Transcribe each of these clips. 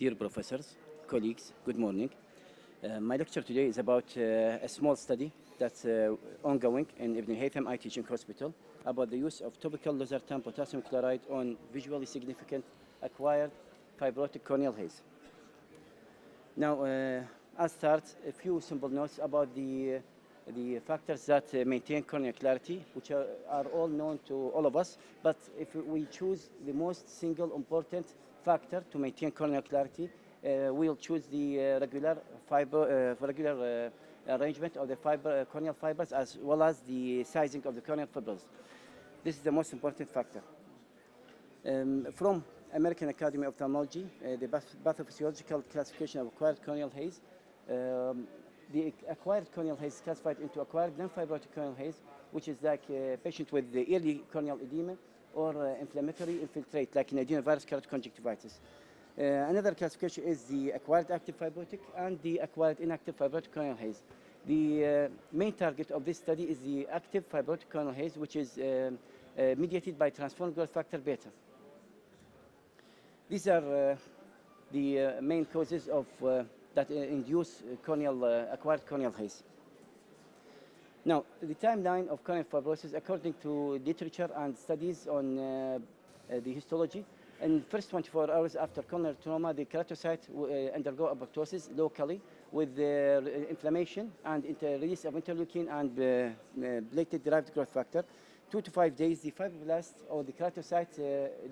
Dear professors, colleagues, good morning. My lecture today is about a small study that's ongoing in Ibn Haytham Eye Teaching Hospital about the use of topical Losartan potassium chloride on visually significant acquired fibrotic corneal haze. Now, I'll start a few simple notes about the factors that maintain corneal clarity, which are all known to all of us. But if we choose the most single important factor to maintain corneal clarity, we'll choose the regular arrangement of the corneal fibers, as well as the sizing of the corneal fibrils. This is the most important factor. From American Academy of Ophthalmology, the pathophysiological classification of acquired corneal haze, the acquired corneal haze is classified into acquired non-fibrotic corneal haze, which is like a patient with the early corneal edema or inflammatory infiltrate, like in adenovirus keratoconjunctivitis. Another classification is the acquired active fibrotic and the acquired inactive fibrotic corneal haze. The main target of this study is the active fibrotic corneal haze, which is mediated by transformed growth factor beta. These are the main causes of that induce acquired corneal haze. Now, the timeline of corneal fibrosis, according to literature and studies on the histology, in the first 24 hours after corneal trauma, the keratocyte undergo apoptosis locally with inflammation and release of interleukin and platelet-derived growth factor. 2 to 5 days, the fibroblasts or the keratocytes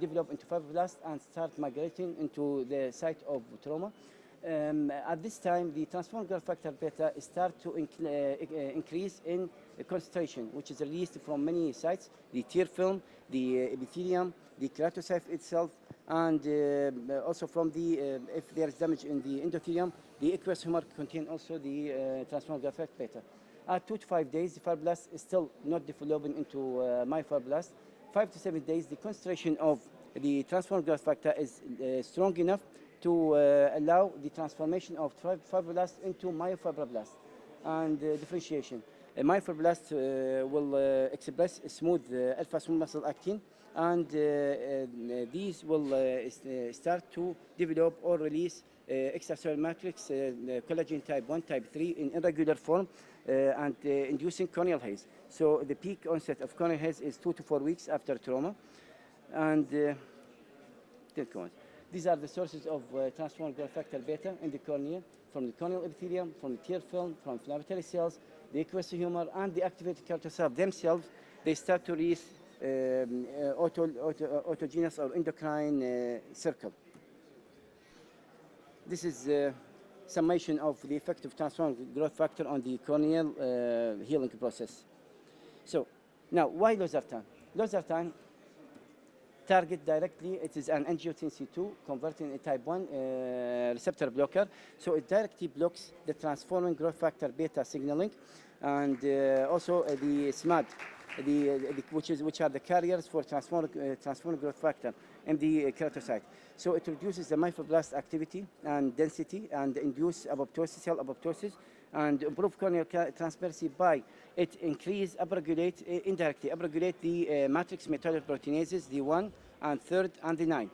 develop into fibroblasts and start migrating into the site of trauma. At this time, the transformed growth factor beta starts to increase in concentration, which is released from many sites: the tear film, the epithelium, the keratocyte itself, and also from the, if there is damage in the endothelium, the aqueous humor contain also the transformed growth factor beta. At 2 to 5 days, the fibroblast is still not developing into myofibroblast. 5 to 7 days, the concentration of the transformed growth factor is strong enough to allow the transformation of fibroblasts into myofibroblast and differentiation. A myofibroblast will express smooth alpha-smooth muscle actin, and these will start to develop or release extracellular matrix, collagen type 1, type 3 in irregular form, and inducing corneal haze. So the peak onset of corneal haze is 2 to 4 weeks after trauma. And these are the sources of transformed growth factor beta in the cornea, from the corneal epithelium, from the tear film, from inflammatory cells, the aqueous humor, and the activated keratocytes themselves. They start to release autogenous or endocrine circle. This is a summation of the effect of transformed growth factor on the corneal healing process. So now, why Losartan? Losartan target directly, it is an angiotensin II converting a type 1 receptor blocker. So it directly blocks the transforming growth factor beta signaling, and also the SMAD, which are the carriers for transforming growth factor in the keratocyte. So it reduces the myofibroblast activity and density and induce apoptosis, cell apoptosis, and improve corneal transparency by it indirectly upregulate the matrix metalloproteinases, the 1 and 3rd and the 9,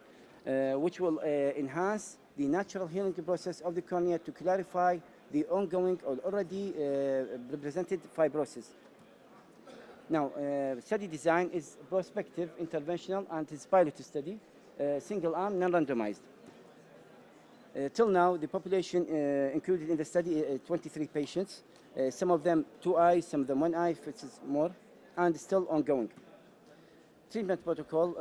which will enhance the natural healing process of the cornea to clarify the ongoing or already represented fibrosis. Now, study design is prospective, interventional, and is pilot study, single arm, non-randomized. Till now, the population included in the study 23 patients, some of them 2 eyes, some of them 1 eye, if it's more, and still ongoing. Treatment protocol,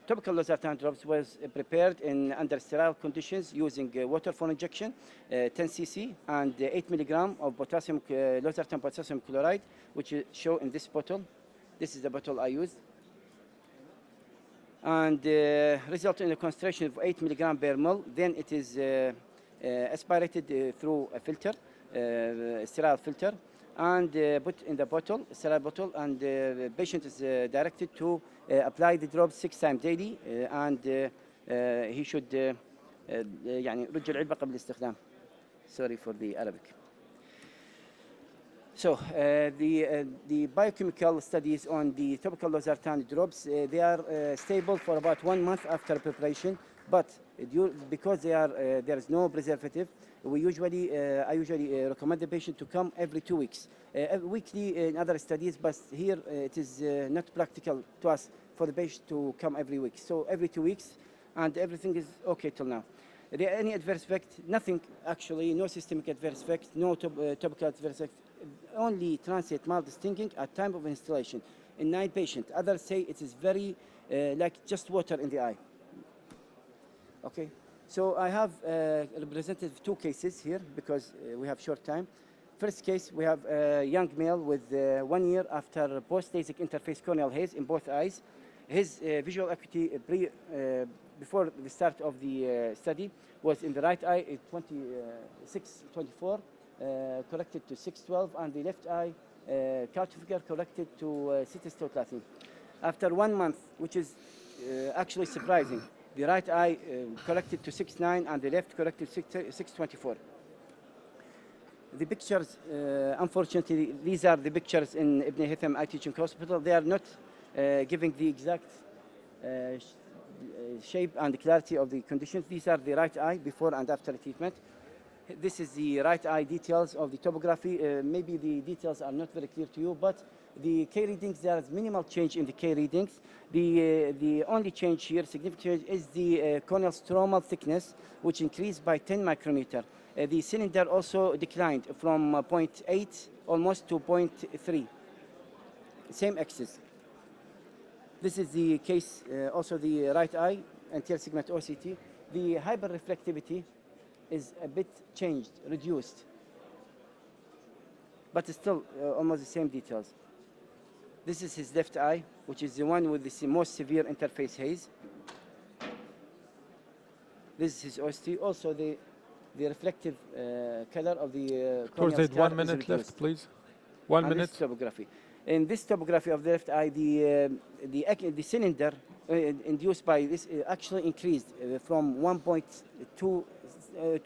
topical Losartan drops was prepared under sterile conditions using water for injection, 10 cc, and 8 milligram of Losartan potassium chloride, which is shown in this bottle. This is the bottle I used. And result in a concentration of 8 milligram per ml. Then it is aspirated through a filter, sterile filter, and put in the bottle, sterile bottle, and the patient is directed to apply the drops 6 times daily, and he should يعني رج العلبة قبل الاستخدام. Sorry for the Arabic. So the biochemical studies on the topical Losartan drops, they are stable for about 1 month after preparation, But because there is no preservative, I usually recommend the patient to come every 2 weeks. Weekly in other studies, but here it is not practical to us for the patient to come every week. So every 2 weeks, and everything is okay till now. Any adverse effect? Nothing actually, no systemic adverse effect, no topical adverse effect, only transient mild stinging at time of installation in 9 patients. Others say it is very like just water in the eye. Okay, so I have represented 2 cases here because we have short time. First case, we have a young male with 1 year after post-LASIK interface corneal haze in both eyes. His visual acuity before the start of the study was in the right eye 624, corrected to 612, and the left eye couch figure corrected to 613. After 1 month, which is actually surprising, the right eye corrected to 6.9 and the left corrected 6.24. The pictures, unfortunately, these are the pictures in Ibn Haytham Eye Teaching Hospital. They are not giving the exact shape and clarity of the conditions. These are the right eye before and after treatment. This is the right eye details of the topography. Maybe the details are not very clear to you, but the K readings, there is minimal change in the K readings. The only change here, significant change, is the corneal stromal thickness, which increased by 10 micrometer. The cylinder also declined from 0.8 almost to 0.3. Same axis. This is the case, also the right eye, anterior segment OCT. The hyperreflectivity is a bit changed, reduced, but still almost the same details. This is his left eye, which is the one with the most severe interface haze. This is his OCT. Also, the reflective color of the corneal Zaid, scar 1 minute is left, please. 1 minute. This topography. In this topography of the left eye, the cylinder induced by this actually increased from 1.2 to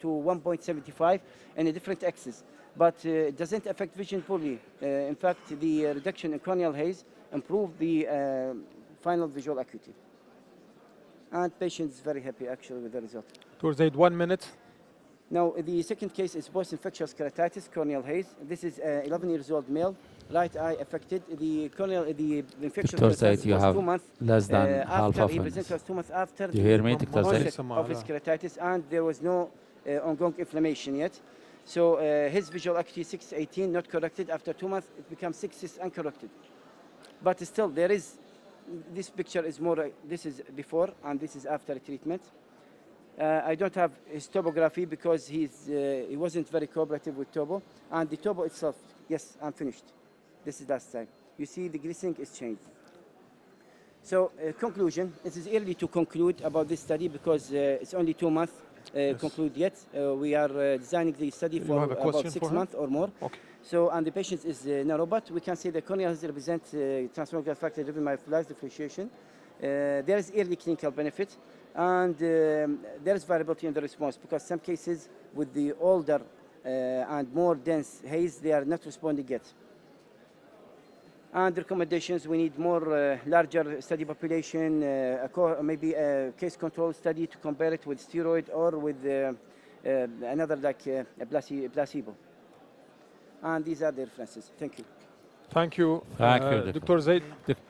1.75 in a different axis, but it doesn't affect vision poorly. In fact, the reduction in corneal haze improved the final visual acuity. And patient is very happy actually with the result. Dr. Zaid, 1 minute. Now, the second case is post-infectious keratitis, corneal haze. This is an 11-year-old male, right eye affected. The infectious keratitis you was have 2 months less than half after of he it. presented us 2 months after Do you hear me, the Dr. Zaid? onset of his keratitis, and there was no ongoing inflammation yet. So his visual acuity 618 not corrected. After 2 months, it becomes 6 uncorrected. But still, there is this picture is more. This is before and this is after treatment. I don't have his topography because he wasn't very cooperative with topo. And the topo itself, yes, I'm finished. This is last time. You see the glistening is changed. So conclusion, it is early to conclude about this study because it's only 2 months conclude yet. We are designing the study for about 6 months or more. Okay. So, and the patient is narrow, but we can say the cornea represents transformative factor driven by flash differentiation. There is early clinical benefit, and there is variability in the response because some cases with the older and more dense haze, they are not responding yet. And recommendations, we need more larger study population, maybe a case control study to compare it with steroid or with another like a placebo. And these are the references. Thank you. Thank you, Thank you, Dr. Zaid.